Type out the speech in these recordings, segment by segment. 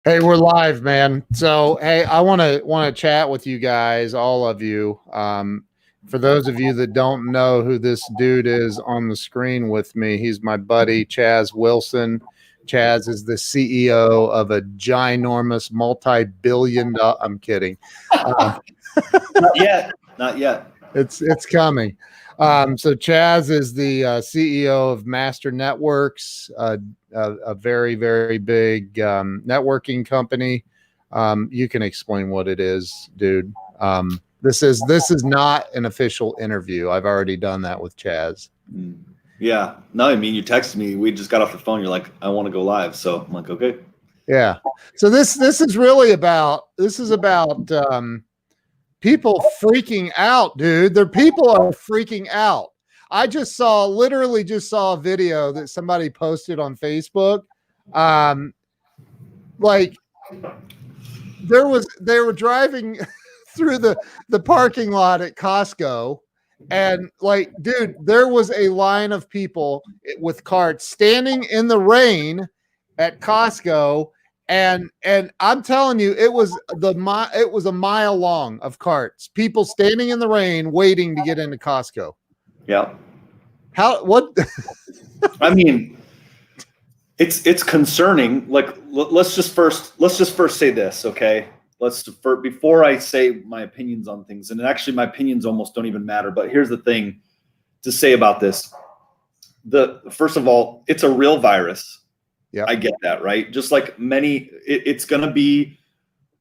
Hey, we're live, man. So, hey, I want to chat with you guys, all of you. For those of you that don't know who this dude is on the screen with me, he's my buddy Chaz Wilson. Chaz is the CEO of a ginormous multi-billion dollar. I'm kidding. Not yet. Not yet. It's coming. So Chaz is the CEO of Master Networks, a very, very big networking company. You can explain what it is, dude. This is not an official interview. I've already done that with Chaz. Yeah. No, I mean, you texted me. We just got off the phone. You're like, I want to go live. So I'm like, okay. Yeah. So this is really about people freaking out, dude. People are freaking out. I literally just saw a video that somebody posted on Facebook. Like they were driving through the parking lot at Costco, and like, dude, there was a line of people with carts standing in the rain at Costco. And I'm telling you, it was a mile long of carts, people standing in the rain waiting to get into Costco. Yeah. What? I mean, it's concerning. Like, let's just first say this, okay? Before I say my opinions on things, and actually my opinions almost don't even matter. But here's the thing to say about this: first of all, it's a real virus. Yeah, I get that, right? Just like it's going to be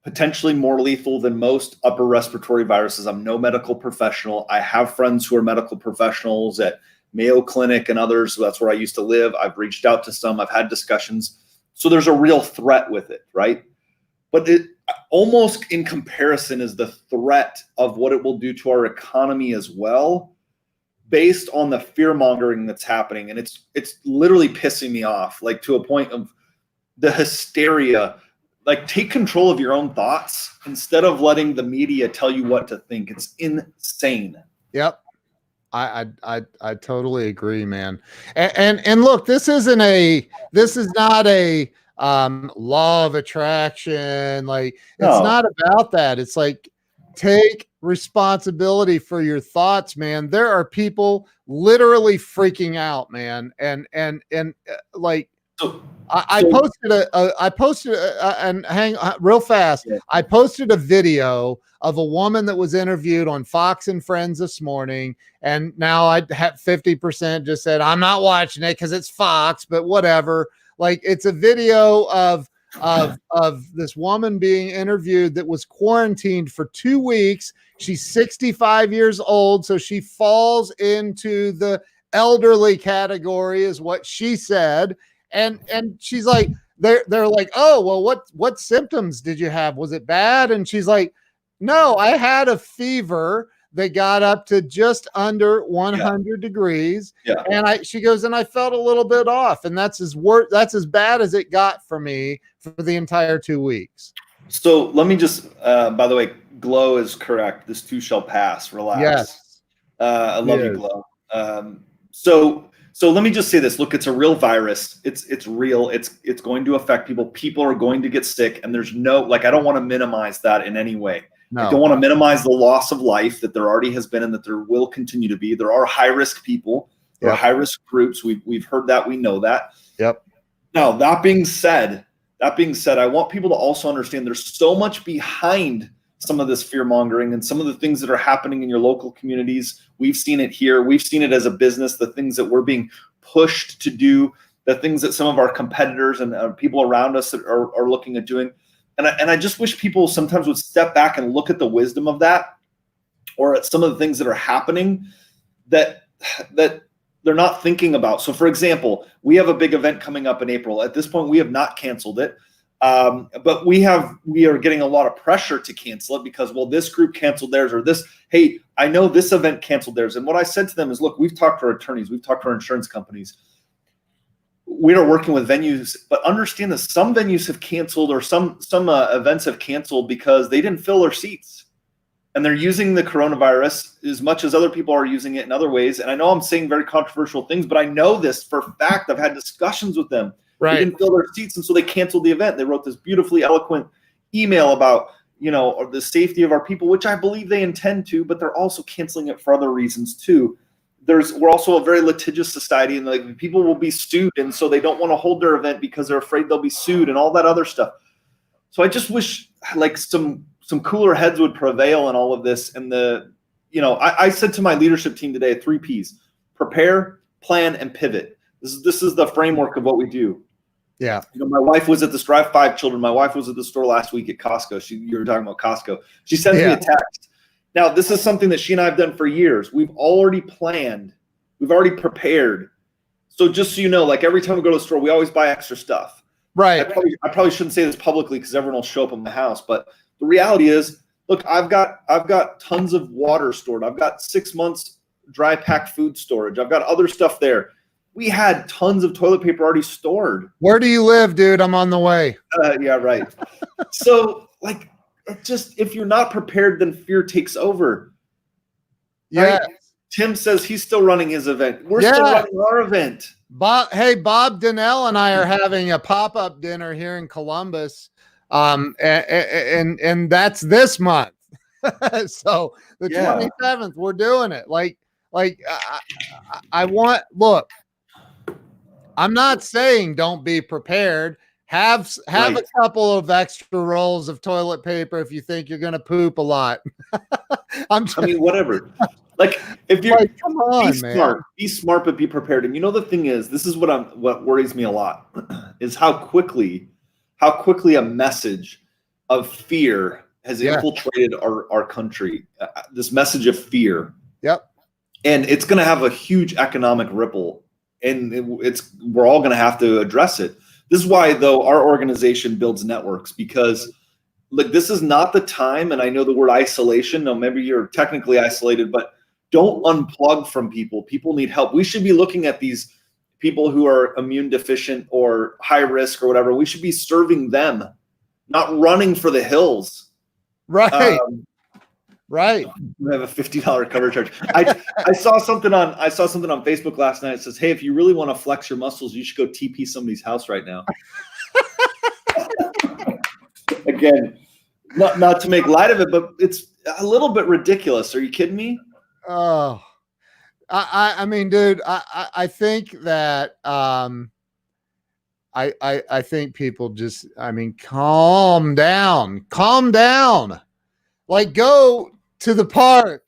potentially more lethal than most upper respiratory viruses. I'm no medical professional. I have friends who are medical professionals at Mayo Clinic and others. So that's where I used to live. I've reached out to some. I've had discussions. So there's a real threat with it, right? But it almost in comparison is the threat of what it will do to our economy as well, based on the fear mongering that's happening. And it's literally pissing me off, like to a point of the hysteria. Like, take control of your own thoughts instead of letting the media tell you what to think. It's insane. Yep. I totally agree, man. And look, this is not a law of attraction. Like, it's not about that. It's like, take responsibility for your thoughts, man. There are people literally freaking out, man. And like, I posted and hang real fast. Yeah. I posted a video of a woman that was interviewed on Fox and Friends this morning. And now I have 50% just said, I'm not watching it because it's Fox, but whatever. Like, it's a video of this woman being interviewed that was quarantined for 2 weeks. She's 65 years old, so she falls into the elderly category, is what she said. And she's like, they're like, oh, well, what symptoms did you have? Was it bad? And she's like, no, I had a fever that got up to just under 100 degrees. Yeah. And she goes, and I felt a little bit off. And that's as bad as it got for me for the entire 2 weeks. So let me just, by the way, Glow is correct. This too shall pass. Relax. Yes. I love you, Glow. So let me just say this. Look, it's a real virus. It's real. It's going to affect people. People are going to get sick. And there's I don't want to minimize that in any way. No. I don't want to minimize the loss of life that there already has been and that there will continue to be. There are high-risk people. There are high-risk groups. We've heard that. We know that. Yep. Now, that being said, I want people to also understand there's so much behind some of this fear-mongering and some of the things that are happening in your local communities. We've seen it here. We've seen it as a business, the things that we're being pushed to do, the things that some of our competitors and people around us are looking at doing. And I just wish people sometimes would step back and look at the wisdom of that, or at some of the things that are happening that they're not thinking about. So, for example, we have a big event coming up in April. At this point, we have not canceled it, but we are getting a lot of pressure to cancel it because, well, this group canceled theirs, or this. Hey, I know this event canceled theirs. And what I said to them is, look, we've talked to our attorneys, we've talked to our insurance companies. We are working with venues, but understand that some venues have canceled, or some events have canceled because they didn't fill their seats, and they're using the coronavirus as much as other people are using it in other ways. And I know I'm saying very controversial things, but I know this for a fact. I've had discussions with them. They Right. didn't fill their seats, and so they canceled the event. They wrote this beautifully eloquent email about, the safety of our people, which I believe they intend to, but they're also canceling it for other reasons too. We're also a very litigious society, and like people will be sued, and so they don't want to hold their event because they're afraid they'll be sued and all that other stuff. So I just wish like some cooler heads would prevail in all of this. And I said to my leadership team today, 3 Ps: prepare, plan, and pivot. This is the framework of what we do. Yeah. My wife was at the store. I have 5 children. My wife was at the store last week at Costco. You were talking about Costco. She sends me a text. Now, this is something that she and I have done for years. We've already planned. We've already prepared. So just so you know, like every time we go to the store, we always buy extra stuff. Right. I probably shouldn't say this publicly because everyone will show up at my house. But the reality is, look, I've got tons of water stored. I've got 6 months dry packed food storage. I've got other stuff there. We had tons of toilet paper already stored. Where do you live, dude? I'm on the way. Yeah, right. So, like, if you're not prepared, then fear takes over. Yeah. Right? Tim says he's still running his event. We're still running our event. Bob Donnell and I are having a pop-up dinner here in Columbus. And that's this month. So the 27th, we're doing it. I'm not saying don't be prepared. Have a couple of extra rolls of toilet paper if you think you're going to poop a lot. Whatever. Like if you're come on, be smart, but be prepared. And the thing is, this is what worries me a lot is how quickly a message of fear has infiltrated our country. This message of fear. Yep. And it's going to have a huge economic ripple, and we're all going to have to address it. This is why, though, our organization builds networks, because this is not the time. And I know the word isolation. No, maybe you're technically isolated, but don't unplug from people. People need help. We should be looking at these people who are immune deficient or high risk or whatever. We should be serving them, not running for the hills. Right. Right. We have a $50 cover charge. I saw something on Facebook last night. It says, "Hey, if you really want to flex your muscles, you should go TP somebody's house right now." Again, not to make light of it, but it's a little bit ridiculous. Are you kidding me? Oh, I mean, dude, I think that I think people just, calm down. Like, go to the park.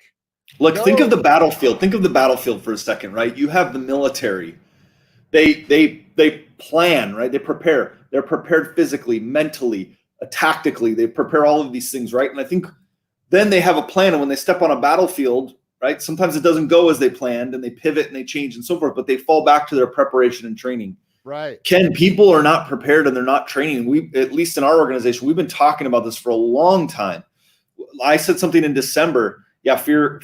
Look, think of the battlefield. Think of the battlefield for a second, right? You have the military. They plan, right? They prepare. They're prepared physically, mentally, tactically. They prepare all of these things, right? And I think then they have a plan. And when they step on a battlefield, right, sometimes it doesn't go as they planned, and they pivot and they change and so forth, but they fall back to their preparation and training. Right. Ken, people are not prepared and they're not training. We, at least in our organization, we've been talking about this for a long time. I said something in December. Yeah, fear,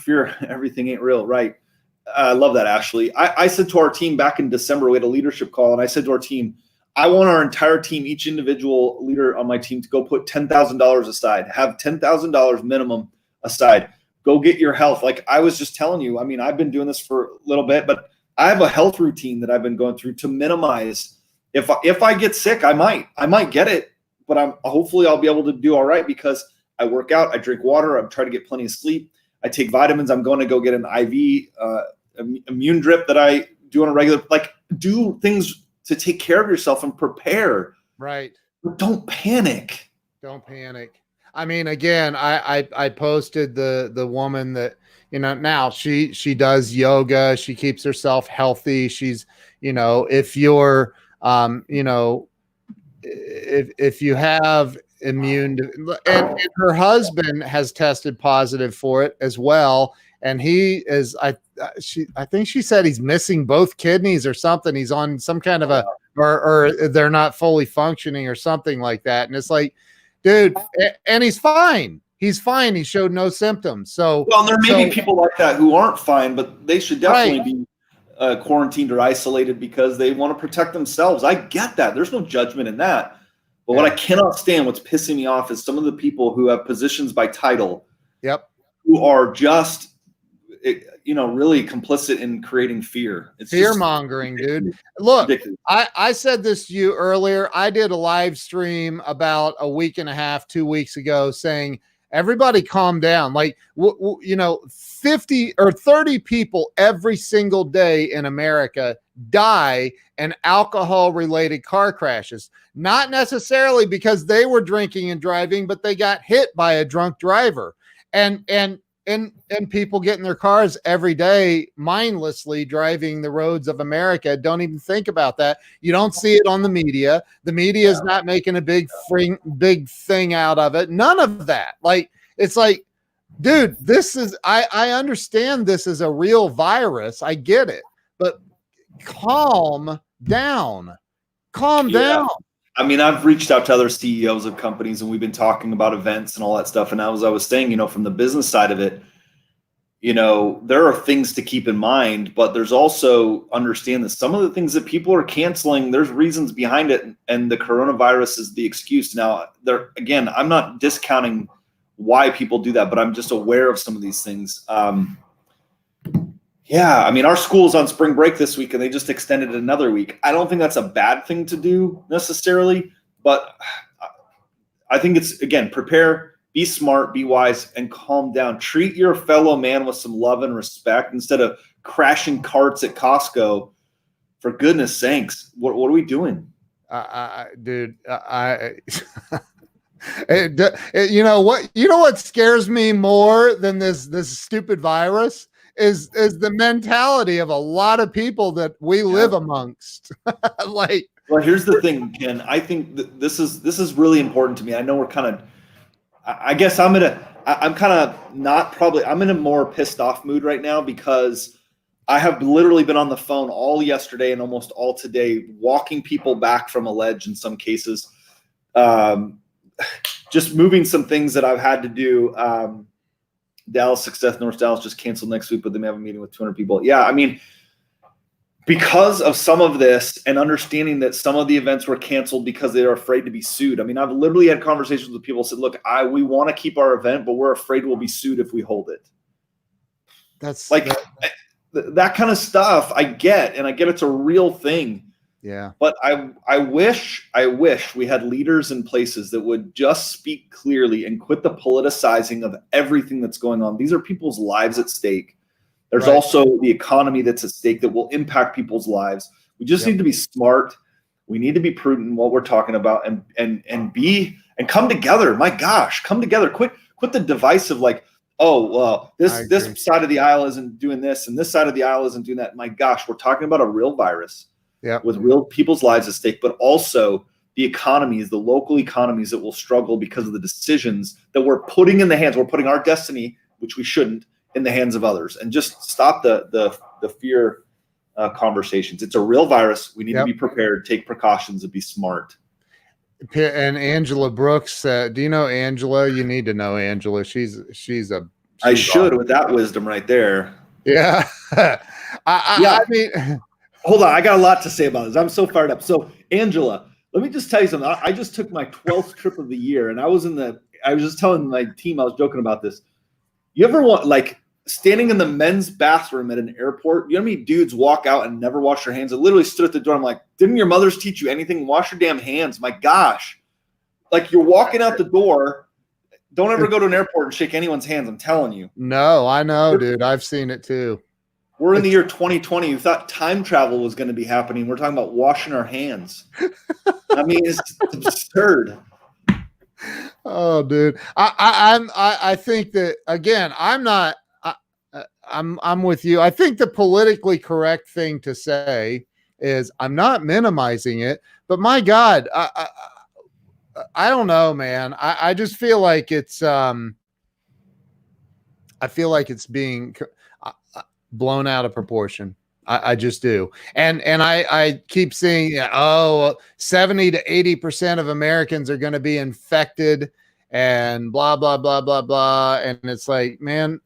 everything ain't real. Right. I love that, Ashley. I said to our team back in December, we had a leadership call, and I said to our team, I want our entire team, each individual leader on my team, to go put $10,000 aside, have $10,000 minimum aside. Go get your health. Like I was just telling you, I've been doing this for a little bit, but I have a health routine that I've been going through to minimize. If I get sick, I might get it, but hopefully I'll be able to do all right because I work out, I drink water, I'm trying to get plenty of sleep, I take vitamins, I'm going to go get an IV immune drip that I do on a regular, do things to take care of yourself and prepare. Right. But don't panic. Don't panic. Again, I posted the woman that, now she does yoga, she keeps herself healthy. She's, if you're, if you have immune, and her husband has tested positive for it as well. And he is, I think she said he's missing both kidneys or something. He's on some kind of or they're not fully functioning or something like that. And it's like, dude, and he's fine. He's fine. He showed no symptoms. So, well, there may be people like that who aren't fine, but they should definitely be quarantined or isolated because they want to protect themselves. I get that. There's no judgment in that. But what I cannot stand, what's pissing me off, is some of the people who have positions by title. Yep. Who are just, really complicit in creating fear. It's fear mongering, dude. Look, ridiculous. I said this to you earlier. I did a live stream about a week and a half, 2 weeks ago, saying, everybody calm down. Like, 50 or 30 people every single day in America die in alcohol related car crashes. Not necessarily because they were drinking and driving, but they got hit by a drunk driver. And people get in their cars every day mindlessly driving the roads of America. Don't even think about that. You don't see it on the media. The media is not making a big thing out of it. None of that. Like, it's like, dude, this is, I understand this is a real virus. I get it, but calm down. Calm down. I mean, I've reached out to other CEOs of companies and we've been talking about events and all that stuff. And as I was saying, from the business side of it, there are things to keep in mind, but there's also understand that some of the things that people are canceling, there's reasons behind it. And the coronavirus is the excuse. Now, again, I'm not discounting why people do that, but I'm just aware of some of these things. I mean, our school's on spring break this week and they just extended it another week. I don't think that's a bad thing to do necessarily, but I think it's, again, prepare, be smart, be wise, and calm down. Treat your fellow man with some love and respect instead of crashing carts at Costco. For goodness sakes, what are we doing? Dude, what scares me more than this stupid virus is the mentality of a lot of people that we live amongst. Like, well, here's the thing, Ken. I think this is really important to me. I know we're kind of, I guess I'm in a more pissed off mood right now because I have literally been on the phone all yesterday and almost all today, walking people back from a ledge in some cases, just moving some things that I've had to do. Dallas Success, North Dallas just canceled next week, but they may have a meeting with 200 people. Yeah, I mean, because of some of this and understanding that some of the events were canceled because they are afraid to be sued. I mean, I've literally had conversations with people who said, look, we want to keep our event, but we're afraid we'll be sued if we hold it. That's like that kind of stuff I get, and I get it's a real thing. Yeah. But I wish we had leaders in places that would just speak clearly and quit the politicizing of everything that's going on. These are people's lives at stake. There's also the economy that's at stake that will impact people's lives. We just need to be smart. We need to be prudent in what we're talking about and come together. My gosh, come together. Quit the divisive, like, oh, well, this side of the aisle isn't doing this and this side of the aisle isn't doing that. My gosh, we're talking about a real virus. Yeah, with real people's lives at stake, but also the economies, the local economies that will struggle because of the decisions that we're putting in the hands. We're putting our destiny, which we shouldn't, in the hands of others. And just stop the fear conversations. It's a real virus. We need to be prepared, take precautions, and be smart. And Angela Brooks, do you know Angela? You need to know Angela. She's I should awesome. With that wisdom right there. Yeah. I mean. Hold on, I got a lot to say about this. I'm so fired up. So, Angela, let me just tell you something. I just took my 12th trip of the year, and I was just telling my team, I was joking about this. You ever want, standing in the men's bathroom at an airport? You know how many dudes walk out and never wash their hands? I literally stood at the door. I'm like, didn't your mothers teach you anything? Wash your damn hands. My gosh. Like, you're walking out the door. Don't ever go to an airport and shake anyone's hands. I'm telling you. No, I know, dude. I've seen it too. We're in the year 2020. You thought time travel was going to be happening. We're talking about washing our hands. I mean, it's absurd. Oh, dude. I think that, again, I'm with you. I think the politically correct thing to say is, I'm not minimizing it, but my God, I don't know, man. I just feel like it's being blown out of proportion. I just do. And I keep seeing, 70 to 80% of Americans are going to be infected and blah, blah, blah, blah, blah. And it's like, man,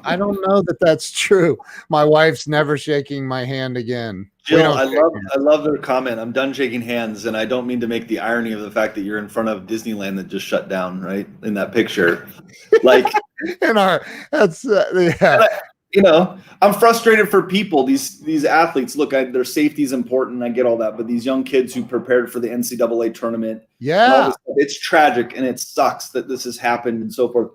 I don't know that that's true. My wife's never shaking my hand again. We Jill, don't shake hands. I love their comment. I'm done shaking hands, and I don't mean to make the irony of the fact that you're in front of Disneyland that just shut down, right? In that picture. Like, In our that's yeah. I, I'm frustrated for people. These athletes. Look, their safety is important. I get all that, but these young kids who prepared for the NCAA tournament, and all Yeah, this stuff, it's tragic and it sucks that this has happened and so forth.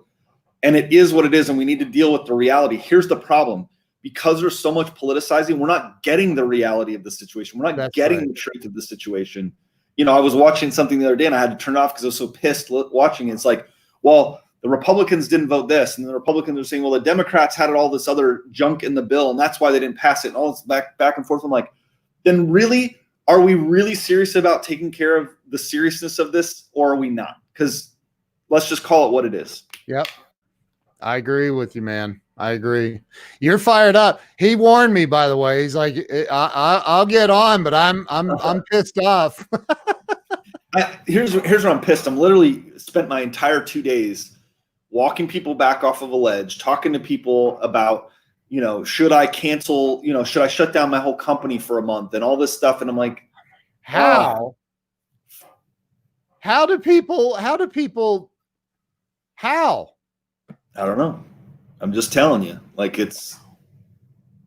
And it is what it is, and we need to deal with the reality. Here's the problem: because there's so much politicizing, we're not getting the reality of the situation. We're not that's getting right. the truth of the situation. I was watching something the other day, and I had to turn it off because I was so pissed watching it. It's like, well, the Republicans didn't vote this, and the Republicans are saying, well, the Democrats had all this other junk in the bill, and that's why they didn't pass it. And all this back and forth. I'm like, then really, are we really serious about taking care of the seriousness of this, or are we not? Because let's just call it what it is. Yep. I agree with you, man. I agree. You're fired up. He warned me, by the way. He's like, I'll get on, but I'm pissed off. Here's where I'm pissed. I'm literally spent my entire 2 days walking people back off of a ledge, talking to people about, should I cancel, should I shut down my whole company for a month and all this stuff. And I'm like, how do people, I don't know. I'm just telling you, like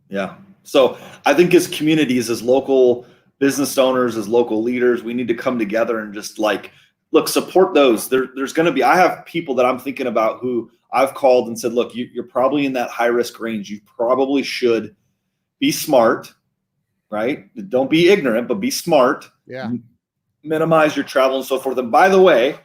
yeah. So I think as communities, as local business owners, as local leaders, we need to come together and just look, support those. There's going to be, I have people that I'm thinking about who I've called and said, look, you're probably in that high risk range. You probably should be smart, right? Don't be ignorant, but be smart. Yeah. Minimize your travel and so forth. And by the way,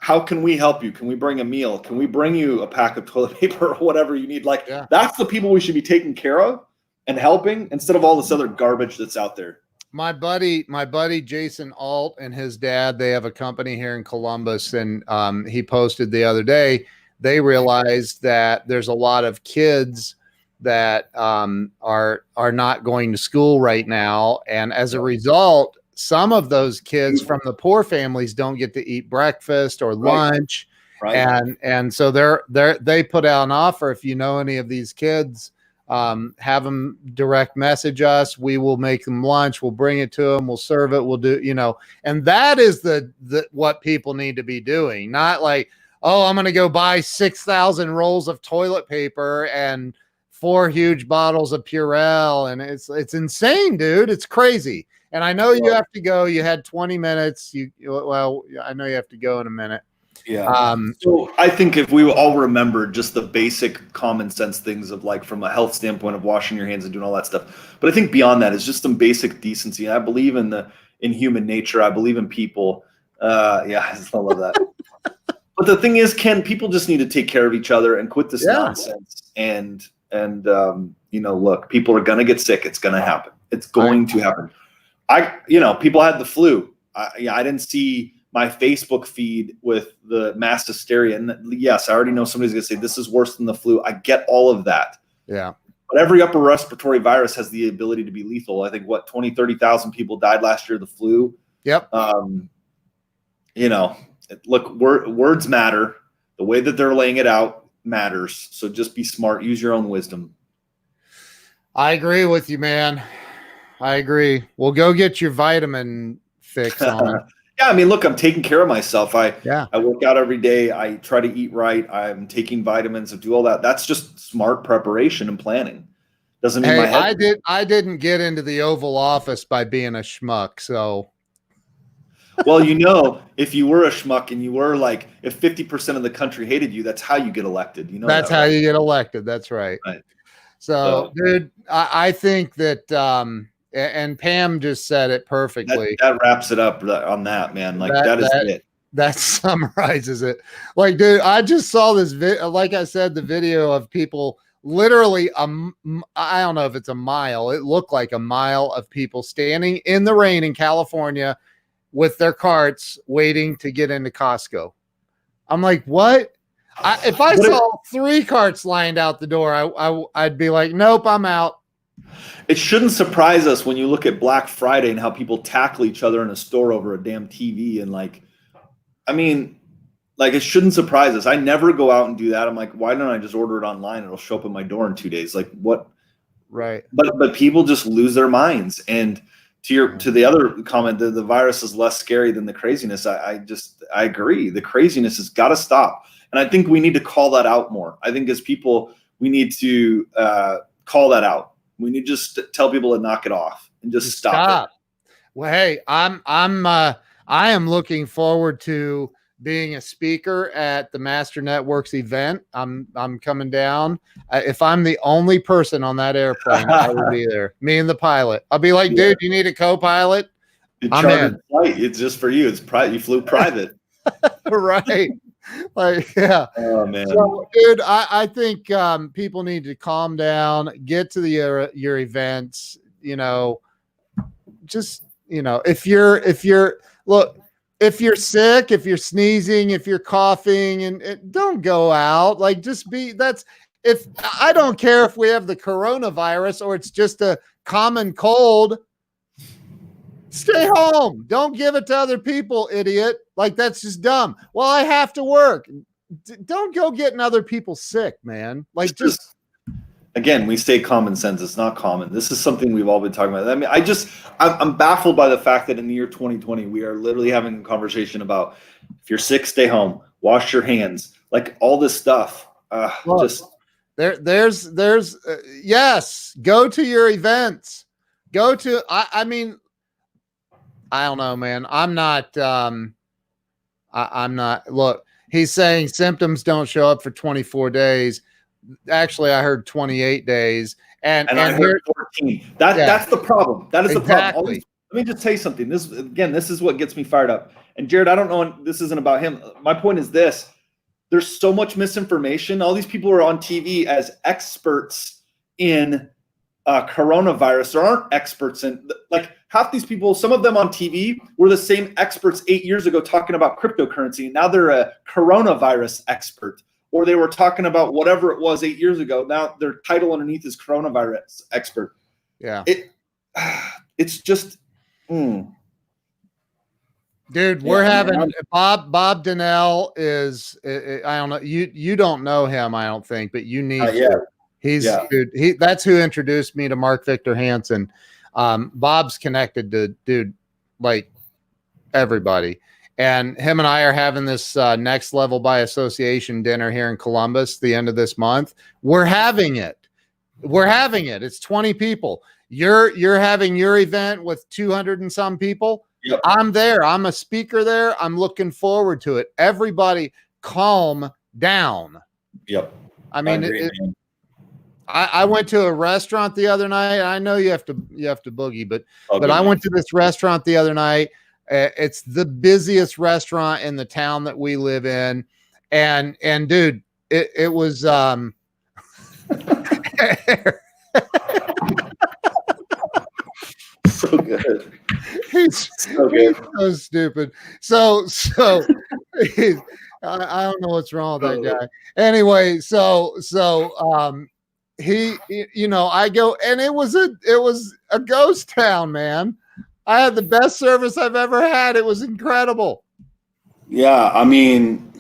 how can we help you? Can we bring a meal? Can we bring you a pack of toilet paper or whatever you need? That's the people we should be taking care of and helping instead of all this other garbage that's out there. My buddy Jason Alt and his dad, they have a company here in Columbus, and he posted the other day, they realized that there's a lot of kids that are not going to school right now, and as a result, some of those kids from the poor families don't get to eat breakfast or lunch. Right. And so they put out an offer. If you know any of these kids, have them direct message us. We will make them lunch. We'll bring it to them. We'll serve it. We'll do, and that is the what people need to be doing. Not like, oh, I'm going to go buy 6,000 rolls of toilet paper and 4 huge bottles of Purell. And it's insane, dude. It's crazy. And I know you have to go. You had 20 minutes. I know you have to go in a minute. Yeah. So I think if we all remember just the basic common sense things of from a health standpoint of washing your hands and doing all that stuff. But I think beyond that is just some basic decency. And I believe in human nature. I believe in people. Yeah, I love that. But the thing is, Ken, people just need to take care of each other and quit this nonsense. And look, people are going to get sick. It's going to happen. It's going to happen. People had the flu. I didn't see my Facebook feed with the mass hysteria. And yes, I already know somebody's going to say this is worse than the flu. I get all of that. Yeah. But every upper respiratory virus has the ability to be lethal. I think 30,000 people died last year of the flu. Yep. Look, words matter. The way that they're laying it out matters. So just be smart. Use your own wisdom. I agree with you, man. I agree. Well, go get your vitamin fix on it. Yeah, I mean, look, I'm taking care of myself. I work out every day. I try to eat right. I'm taking vitamins and do all that. That's just smart preparation and planning. Doesn't mean my head. I didn't get into the Oval Office by being a schmuck. So, well, if you were a schmuck and you were if 50% of the country hated you, that's how you get elected. That's how you get elected. That's right. Right. So, dude, I think that. And Pam just said it perfectly. That wraps it up on that, man. That is it. That summarizes it. Dude, I just saw this like I said, the video of people literally, I don't know if it's a mile. It looked like a mile of people standing in the rain in California with their carts waiting to get into Costco. I'm like, what? If I saw 3 carts lined out the door, I'd be like, nope, I'm out. It shouldn't surprise us when you look at Black Friday and how people tackle each other in a store over a damn TV. And like, it shouldn't surprise us. I never go out and do that. I'm like, why don't I just order it online? It'll show up at my door in 2 days. Like, what? Right. But people just lose their minds. And to the other comment, the virus is less scary than the craziness. I agree. The craziness has got to stop. And I think we need to call that out more. I think as people, we need to call that out. We need to just tell people to knock it off and just stop it. Well, hey, I am looking forward to being a speaker at the Master Networks event. I'm coming down. If I'm the only person on that airplane, I will be there. Me and the pilot. I'll be like, dude, you need a co-pilot? I'm in. Flight. It's just for you. It's private. You flew private. Right. Like, yeah. Oh man. So, dude, I think people need to calm down, get to your events, you know, just, you know, if you're if you're sick, if you're sneezing, if you're coughing, and don't go out. Like, just if I don't care if we have the coronavirus or it's just a common cold, stay home. Don't give it to other people, idiot. Like, that's just dumb. Well, I have to work. Don't go getting other people sick, man. Like, just again, we say common sense. It's not common. This is something we've all been talking about. I mean, I'm baffled by the fact that in the year 2020, we are literally having a conversation about if you're sick, stay home, wash your hands, like all this stuff. Yes, go to your events. Go to, I mean, I don't know, man. I'm not, look, he's saying symptoms don't show up for 24 days. Actually, I heard 28 days. And I heard 14. That's the problem. That is the problem. Let me just tell you something. This is what gets me fired up. And Jared, I don't know, this isn't about him. My point is this. There's so much misinformation. All these people are on TV as experts in coronavirus. There aren't experts in, like, half these people, some of them on TV were the same experts 8 years ago talking about cryptocurrency. Now they're a coronavirus expert. Or they were talking about whatever it was 8 years ago. Now their title underneath is coronavirus expert. Yeah. It's just, dude, we're having Bob Donnell is, I don't know. You don't know him, I don't think, but you need to. Dude, that's who introduced me to Mark Victor Hansen. Bob's connected to, dude, like everybody. And him and I are having this next level by association dinner here in Columbus the end of this month. We're having it. It's 20 people. You're having your event with 200 and some people. Yep. I'm there. I'm a speaker there. I'm looking forward to it. Everybody calm down. Yep. I mean, I went to a restaurant the other night. I know you have to boogie, but I went to this restaurant the other night. It's the busiest restaurant in the town that we live in. And dude, it was, so good. He's so stupid. So I don't know what's wrong with that guy. Anyway, so he, you know, I go, and it was a ghost town, man. I had the best service I've ever had. It was incredible. Yeah, I mean,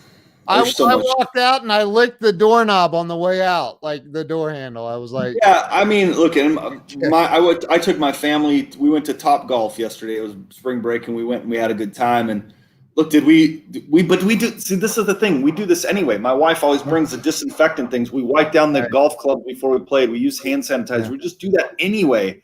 I walked out and I licked the doorknob on the way out, like the door handle. I was like, yeah, I mean, look, I took my family. We went to Top Golf yesterday. It was spring break, and we went and we had a good time. And look, but we do. See, this is the thing. We do this anyway. My wife always brings the disinfectant things. We wipe down the golf club before we played. We use hand sanitizer. Yeah. We just do that anyway.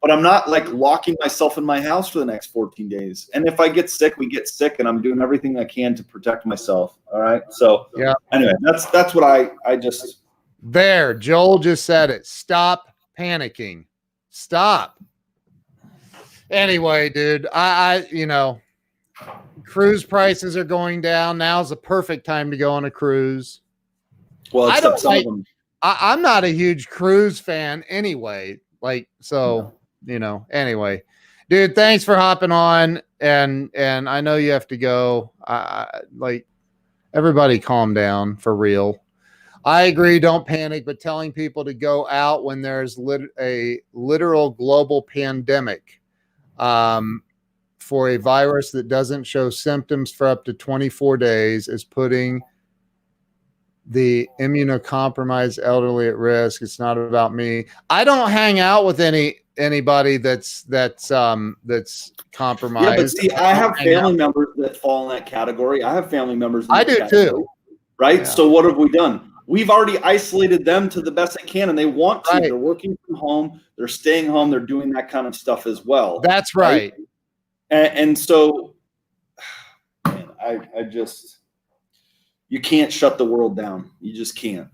But I'm not like locking myself in my house for the next 14 days. And if I get sick, we get sick, and I'm doing everything I can to protect myself. All right. So yeah. Anyway, that's what I just. There, Joel just said it. Stop panicking. Stop. Anyway, dude, I you know, cruise prices are going down. Now's the perfect time to go on a cruise. Well, I'm not a huge cruise fan anyway. Like, so. You know, anyway, dude, thanks for hopping on. And I know you have to go. Like, everybody calm down for real. I agree. Don't panic, but telling people to go out when there's a literal global pandemic for a virus that doesn't show symptoms for up to 24 days is putting the immunocompromised elderly at risk. It's not about me. I don't hang out with anybody that's compromised. Yeah, but see, I have family members that fall in that category. I have family members in that category, too. Right? Yeah. So what have we done? We've already isolated them to the best they can, and they want to. Right. They're working from home. They're staying home. They're doing that kind of stuff as well. That's right. And so, man, I just, you can't shut the world down. You just can't.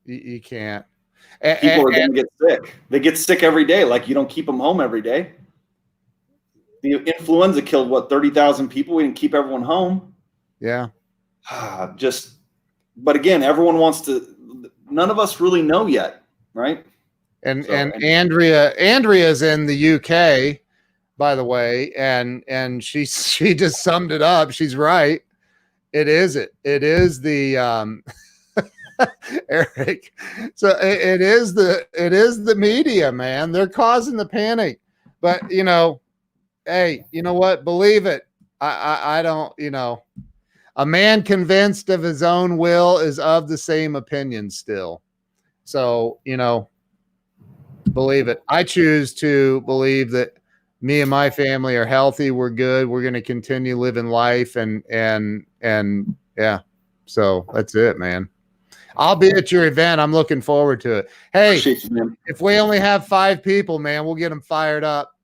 You can't. People are going to get sick. They get sick every day. Like, you don't keep them home every day. The influenza killed, what, 30,000 people? We didn't keep everyone home. Yeah. But again, everyone wants to, none of us really know yet, right? And Andrea's in the UK, by the way, and she just summed it up. She's right. It is the Eric. So it is the media, man. They're causing the panic. But hey, you know what? Believe it. I don't, a man convinced of his own will is of the same opinion still. So, believe it. I choose to believe that me and my family are healthy. We're good. We're going to continue living life and yeah. So that's it, man. I'll be at your event. I'm looking forward to it. Hey, if we only have 5 people, man, we'll get them fired up.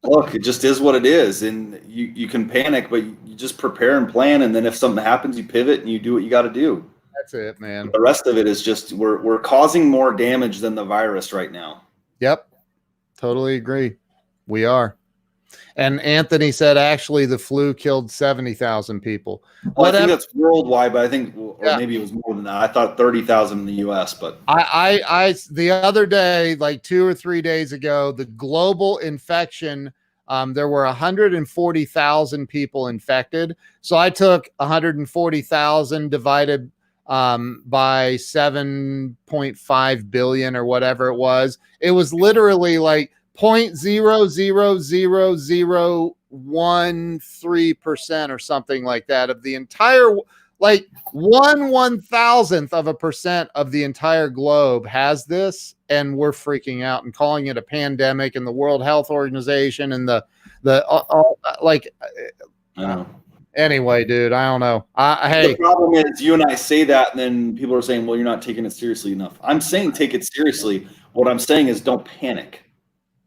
Look, it just is what it is. And you can panic, but you just prepare and plan. And then if something happens, you pivot and you do what you got to do. That's it, man. The rest of it is just, we're causing more damage than the virus right now. Yep. Totally agree. We are. And Anthony said, actually, the flu killed 70,000 people. Well, I think that's worldwide, but I think, or maybe it was more than that. I thought 30,000 in the U.S., but I the other day, like 2 or 3 days ago, the global infection, there were 140,000 people infected. So I took 140,000 divided by 7.5 billion or whatever it was. It was literally like 0.00013% or something like that of the entire, like 1/1000% of the entire globe has this, and we're freaking out and calling it a pandemic, and the World Health Organization and anyway, dude, I don't know. Hey, the problem is you and I say that, and then people are saying, well, you're not taking it seriously enough. I'm saying take it seriously. What I'm saying is don't panic.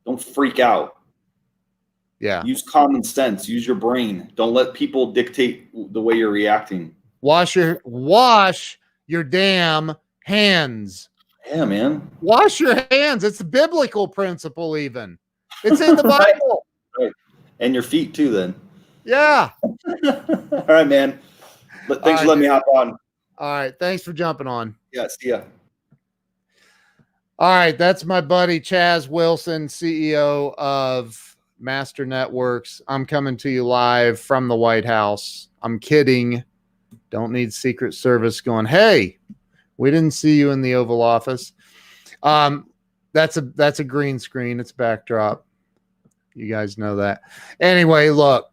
Don't freak out. Yeah. Use common sense. Use your brain. Don't let people dictate the way you're reacting. Wash your damn hands. Yeah, man. Wash your hands. It's a biblical principle even. It's in the Bible. Right. And your feet too then. Yeah. All right, man. But thanks for letting me hop on. All right. Thanks for jumping on. Yeah, see ya. All right, that's my buddy Chaz Wilson, CEO of Master Networks. I'm coming to you live from the White House. I'm kidding. Don't need Secret Service going, hey, we didn't see you in the Oval Office. That's a green screen. It's backdrop. You guys know that. Anyway, look,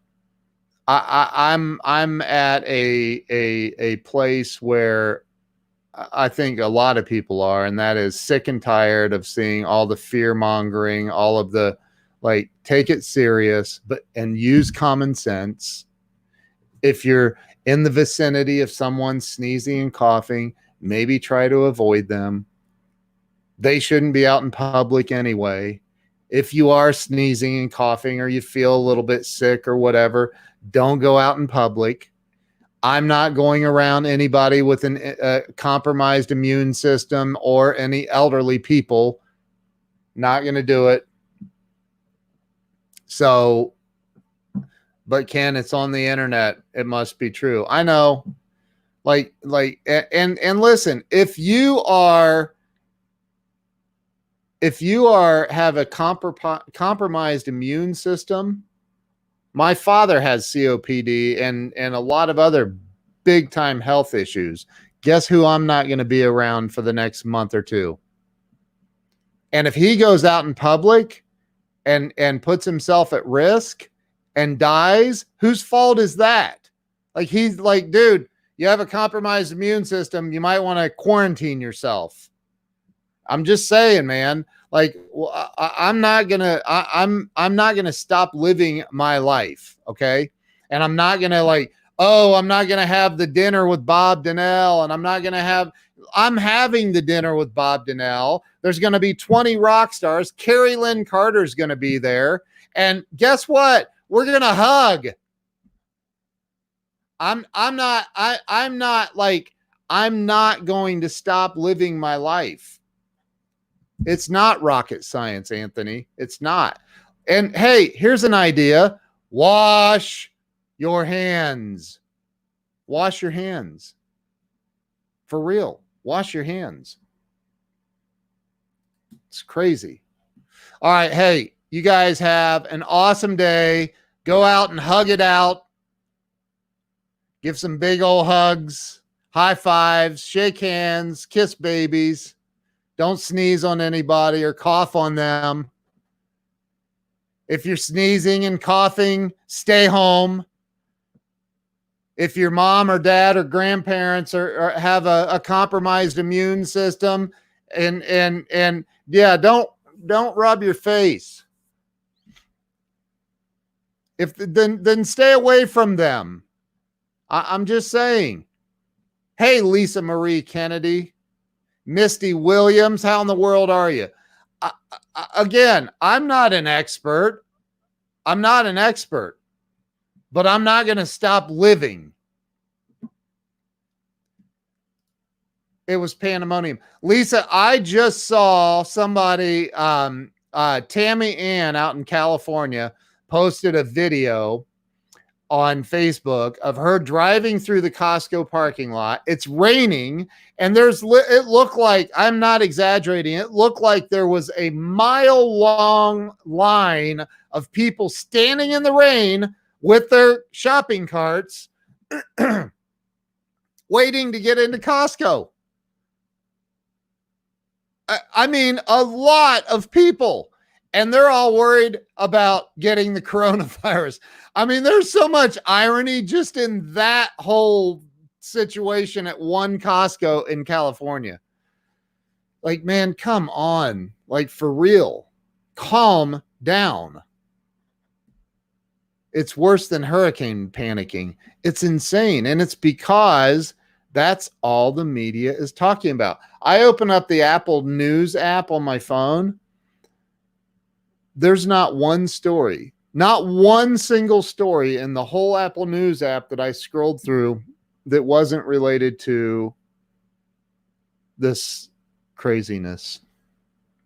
I'm at a place where I think a lot of people are, and that is sick and tired of seeing all the fear mongering, all of the, like, take it serious, and use common sense. If you're in the vicinity of someone sneezing and coughing, maybe try to avoid them. They shouldn't be out in public anyway. If you are sneezing and coughing, or you feel a little bit sick or whatever, don't go out in public. I'm not going around anybody with a compromised immune system or any elderly people. Not going to do it. So, but Ken, it's on the internet. It must be true. I know. And listen, if you have a compromised immune system, my father has COPD and a lot of other big time health issues. Guess who I'm not going to be around for the next month or two? And if he goes out in public and puts himself at risk and dies, whose fault is that? Like, he's like, dude, you have a compromised immune system. You might want to quarantine yourself. I'm just saying, man. Like, I'm not gonna, I'm not gonna stop living my life, okay? And I'm not gonna like, oh, I'm not gonna have the dinner with Bob Donnell, and I'm not gonna have. I'm having the dinner with Bob Donnell. There's gonna be 20 rock stars. Carrie Lynn Carter's gonna be there, and guess what? We're gonna hug. I'm not going to stop living my life. It's not rocket science, Anthony. It's not. And hey, here's an idea. Wash your hands. Wash your hands. For real. Wash your hands. It's crazy. All right. Hey, you guys have an awesome day. Go out and hug it out. Give some big old hugs, high fives, shake hands, kiss babies. Don't sneeze on anybody or cough on them. If you're sneezing and coughing, stay home. If your mom or dad or grandparents or have a compromised immune system, and yeah, don't rub your face. Then stay away from them. I'm just saying. Hey, Lisa Marie Kennedy, Misty Williams, how in the world are you? Again, I'm not an expert. I'm not an expert, but I'm not going to stop living. It was pandemonium. Lisa, I just saw somebody, Tammy Ann out in California, posted a video on Facebook of her driving through the Costco parking lot. It's raining, and it looked like, I'm not exaggerating, it looked like there was a mile-long line of people standing in the rain with their shopping carts waiting to get into Costco. I mean, a lot of people. And they're all worried about getting the coronavirus. I mean, there's so much irony just in that whole situation at one Costco in California. Like, man, come on. Like, for real. Calm down. It's worse than hurricane panicking. It's insane. And it's because that's all the media is talking about. I open up the Apple News app on my phone. There's not one story, not one single story in the whole Apple News app that I scrolled through that wasn't related to this craziness.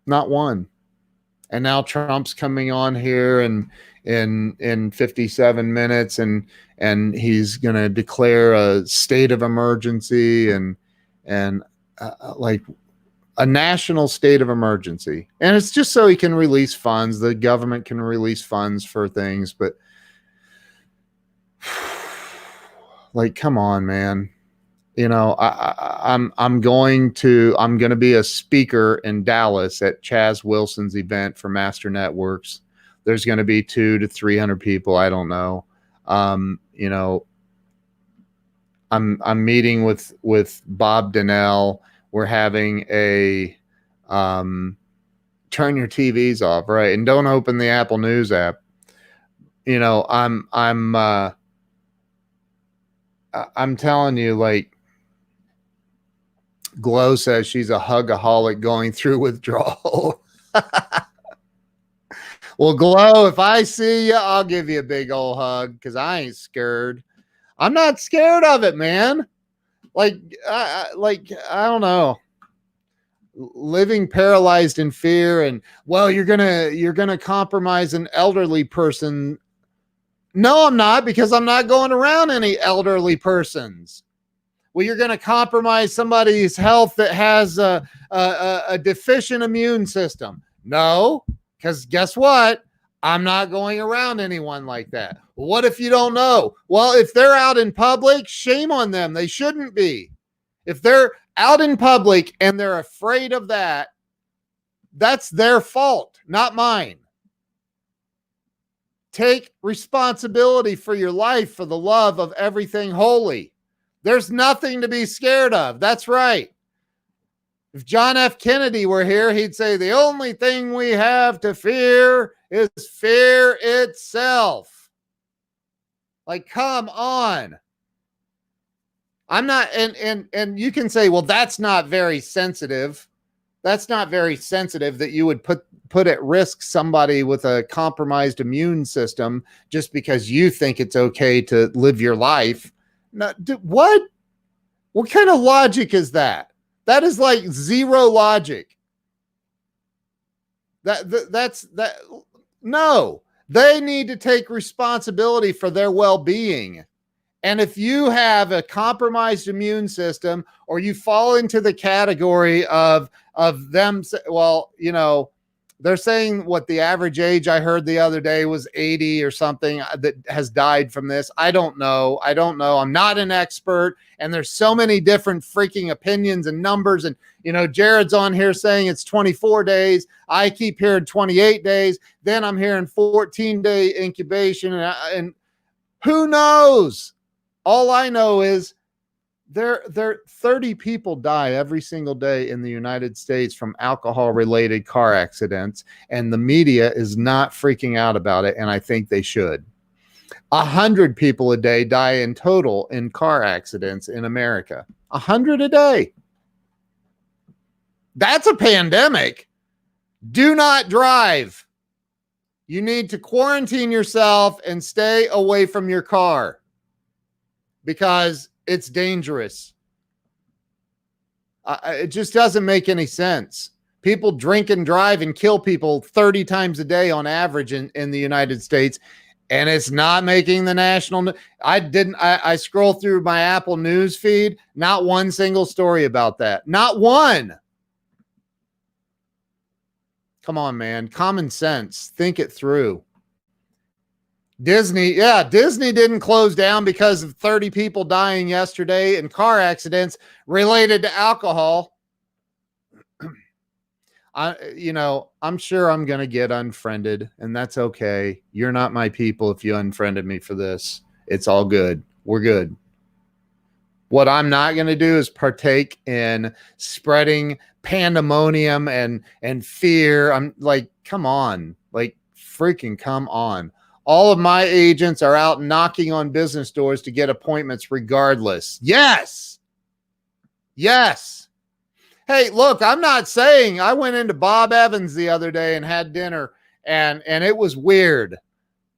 Not one. And now Trump's coming on here in 57 minutes and he's going to declare a state of emergency and like a national state of emergency. And it's just so he can release funds. The government can release funds for things, but like, come on, man. You know, I'm going to be a speaker in Dallas at Chaz Wilson's event for Master Networks. There's going to be 200 to 300 people. I don't know. You know, I'm meeting with Bob Donnell. We're having a turn your TVs off, right? And don't open the Apple News app. You know, I'm telling you, like, Glow says she's a hugaholic going through withdrawal. Well, Glow, if I see you, I'll give you a big old hug because I ain't scared. I'm not scared of it, man. Like I don't know. Living paralyzed in fear and, well, you're gonna compromise an elderly person. No, I'm not, because I'm not going around any elderly persons. Well, you're going to compromise somebody's health that has a deficient immune system. No, because guess what? I'm not going around anyone like that. What if you don't know? Well, if they're out in public, shame on them. They shouldn't be. If they're out in public and they're afraid of that, that's their fault, not mine. Take responsibility for your life for the love of everything holy. There's nothing to be scared of. That's right. If John F. Kennedy were here, he'd say the only thing we have to fear is fear itself. Like, come on. I'm not, and you can say, well, that's not very sensitive. That's not very sensitive that you would put at risk somebody with a compromised immune system just because you think it's okay to live your life. No, what? What kind of logic is that? That is like zero logic. That's no. They need to take responsibility for their well-being. And if you have a compromised immune system, or you fall into the category of them, well, you know, they're saying what the average age I heard the other day was 80 or something that has died from this. I don't know. I'm not an expert. And there's so many different freaking opinions and numbers. And, you know, Jared's on here saying it's 24 days. I keep hearing 28 days. Then I'm hearing 14-day incubation. And who knows? All I know is there 30 people die every single day in the United States from alcohol-related car accidents, and the media is not freaking out about it, and I think they should. 100 people a day die in total in car accidents in America. 100 a day. That's a pandemic. Do not drive. You need to quarantine yourself and stay away from your car because it's dangerous. It just doesn't make any sense. People drink and drive and kill people 30 times a day on average in the United States, and it's not making the national. I scroll through my Apple News feed, not one single story about that. Not one. Come on, man. Common sense. Think it through. Disney didn't close down because of 30 people dying yesterday in car accidents related to alcohol. I'm sure I'm going to get unfriended, and that's okay. You're not my people if you unfriended me for this. It's all good. We're good. What I'm not going to do is partake in spreading pandemonium and fear. I'm like, come on. Like, freaking come on. All of my agents are out knocking on business doors to get appointments regardless. Yes. Yes. Hey, look, I'm not saying I went into Bob Evans the other day and had dinner and it was weird.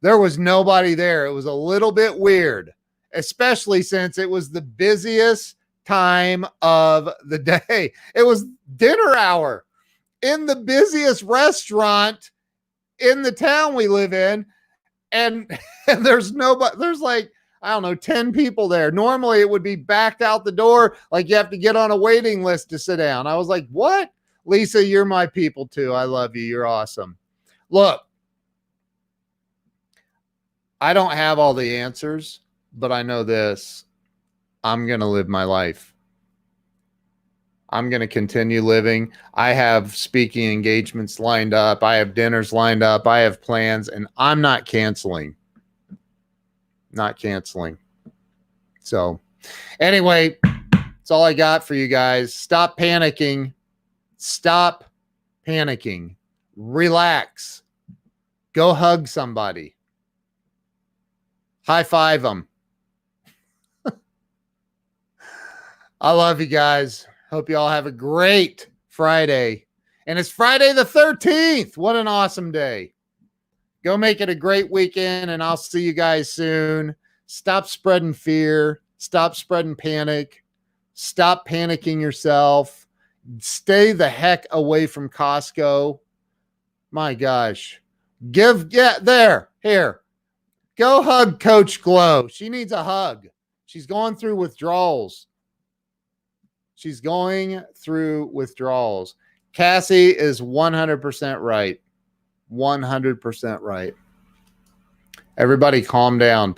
There was nobody there. It was a little bit weird, especially since it was the busiest time of the day. It was dinner hour in the busiest restaurant in the town we live in. And there's nobody, there's like, I don't know, 10 people there. Normally it would be backed out the door. Like you have to get on a waiting list to sit down. I was like, what? Lisa, you're my people too. I love you. You're awesome. Look, I don't have all the answers, but I know this. I'm going to live my life. I'm going to continue living. I have speaking engagements lined up. I have dinners lined up. I have plans, and I'm not canceling. Not canceling. So anyway, that's all I got for you guys. Stop panicking. Stop panicking. Relax. Go hug somebody. High five them. I love you guys. Hope you all have a great Friday. And it's Friday the 13th. What an awesome day. Go make it a great weekend, and I'll see you guys soon. Stop spreading fear. Stop spreading panic. Stop panicking yourself. Stay the heck away from Costco. My gosh. Here. Go hug Coach Glow. She needs a hug. She's going through withdrawals. Cassie is 100% right. 100% right. Everybody calm down.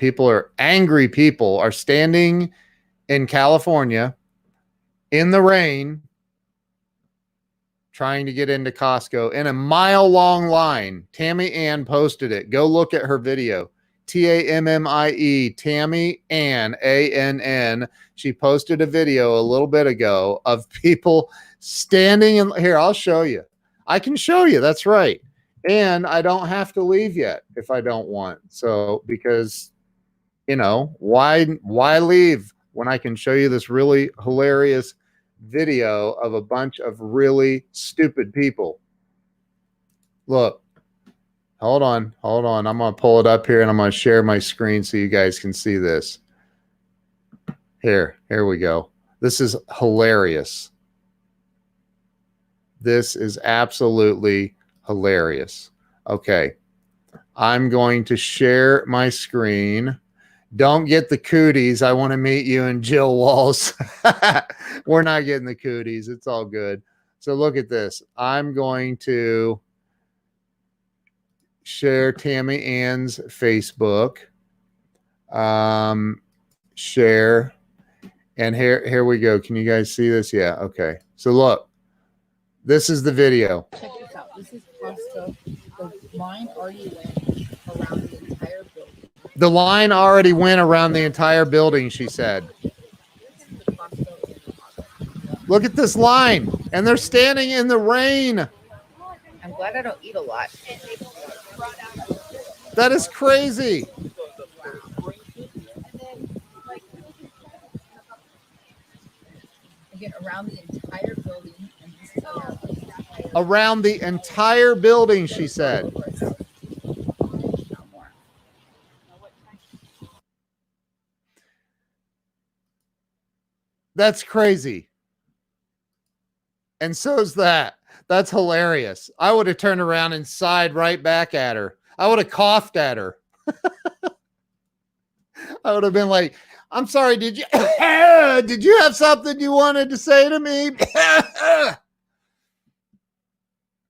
Angry people are standing in California in the rain trying to get into Costco in a mile-long line. Tammy Ann posted it. Go look at her video. Tammie, Tammy Ann, ANN. She posted a video a little bit ago of people standing in here. I'll show you. I can show you. That's right. And I don't have to leave yet if I don't want. So, because, you know, why leave when I can show you this really hilarious video of a bunch of really stupid people? Look, hold on. I'm going to pull it up here and I'm going to share my screen so you guys can see this. Here we go. This is hilarious. This is absolutely hilarious. Okay. I'm going to share my screen. Don't get the cooties. I want to meet you and Jill Walls. We're not getting the cooties. It's all good. So look at this. I'm going to share Tammy Ann's Facebook. Share. And here we go. Can you guys see this? Yeah. Okay. So look, this is the video. Check this out. This is Costco. The line already went around the entire building. The line already went around the entire building, she said. Look at this line. And they're standing in the rain. I'm glad I don't eat a lot. That is crazy. Again, around the entire building. Around the entire building, she said. That's crazy. And so's that. That's hilarious. I would have turned around and sighed right back at her. I would have coughed at her. I would have been like, I'm sorry, did you have something you wanted to say to me?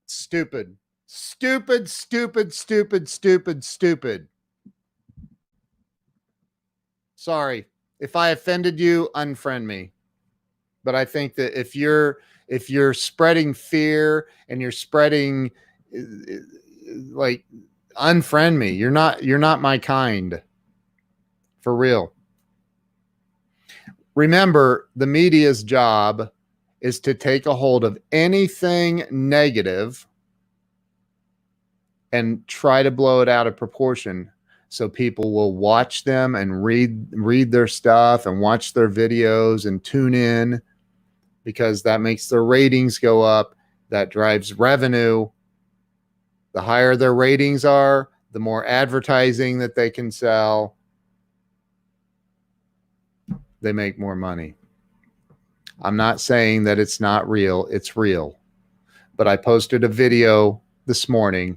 Stupid. Sorry. If I offended you, unfriend me. But I think that if you're spreading fear and you're spreading like, unfriend me. You're not my kind. For real. Remember, the media's job is to take a hold of anything negative and try to blow it out of proportion so people will watch them and read their stuff and watch their videos and tune in, because that makes their ratings go up. That drives revenue. The higher their ratings are, the more advertising that they can sell. They make more money. I'm not saying that it's not real. It's real. But I posted a video this morning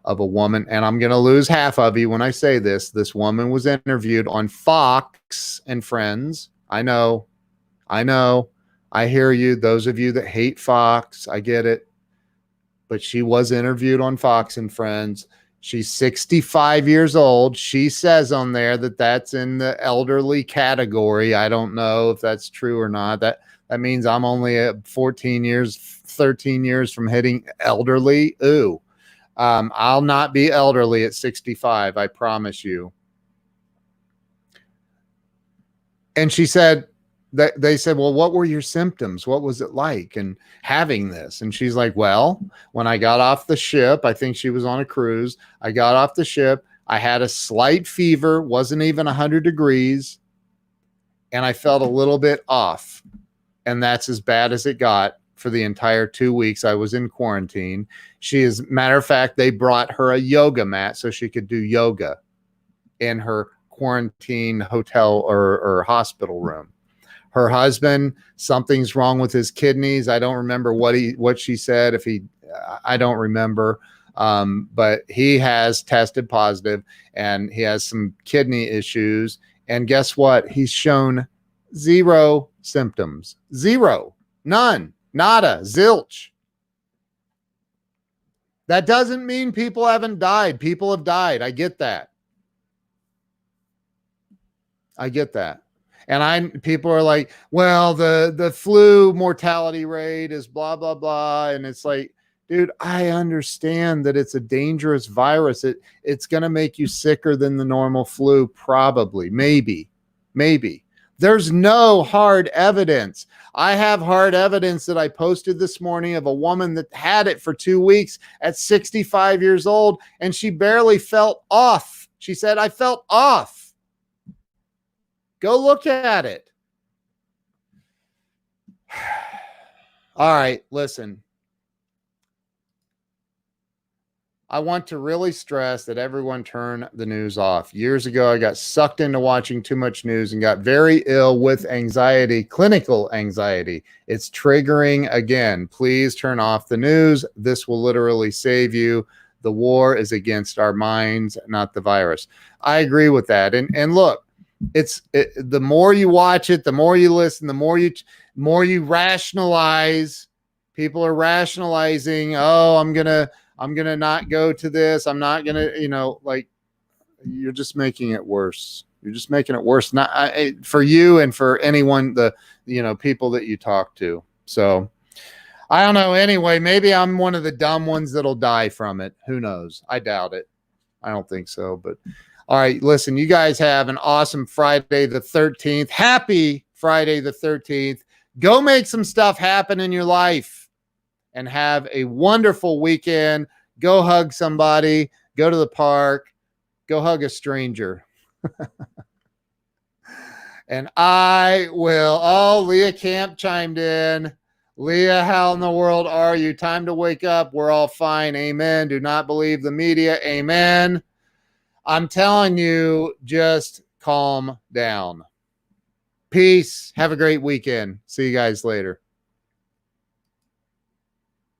of a woman, and I'm going to lose half of you when I say this. This woman was interviewed on Fox and Friends. I know. I hear you. Those of you that hate Fox, I get it. But she was interviewed on Fox and Friends. She's 65 years old. She says on there that that's in the elderly category. I don't know if that's true or not. That means I'm only 13 years from hitting elderly. Ooh. I'll not be elderly at 65. I promise you. And she said, they said, well, what were your symptoms? What was it like and having this? And she's like, well, when I got off the ship, I think she was on a cruise. I got off the ship. I had a slight fever, wasn't even 100 degrees. And I felt a little bit off. And that's as bad as it got for the entire 2 weeks I was in quarantine. Matter of fact, they brought her a yoga mat so she could do yoga in her quarantine hotel or hospital room. Her husband, something's wrong with his kidneys. I don't remember what she said. I don't remember. But he has tested positive and he has some kidney issues. And guess what? He's shown zero symptoms. Zero. None. Nada. Zilch. That doesn't mean people haven't died. People have died. I get that. And people are like, well, the flu mortality rate is blah, blah, blah. And it's like, dude, I understand that it's a dangerous virus. It's going to make you sicker than the normal flu, probably, maybe. There's no hard evidence. I have hard evidence that I posted this morning of a woman that had it for 2 weeks at 65 years old, and she barely felt off. She said, I felt off. Go look at it. All right, listen. I want to really stress that everyone turn the news off. Years ago, I got sucked into watching too much news and got very ill with anxiety, clinical anxiety. It's triggering again. Please turn off the news. This will literally save you. The war is against our minds, not the virus. I agree with that. And look, the more you watch it, the more you listen, the more you rationalize. People are rationalizing, oh, I'm gonna not go to this. I'm not gonna, like, you're just making it worse. You're just making it worse. Not for you and for anyone, people that you talk to. So I don't know. Anyway, maybe I'm one of the dumb ones that'll die from it. Who knows? I doubt it. I don't think so. But all right, listen, you guys have an awesome Friday the 13th. Happy Friday the 13th. Go make some stuff happen in your life and have a wonderful weekend. Go hug somebody. Go to the park. Go hug a stranger. And I will. Oh, Leah Camp chimed in. Leah, how in the world are you? Time to wake up. We're all fine. Amen. Do not believe the media. Amen. I'm telling you, just calm down. Peace. Have a great weekend. See you guys later.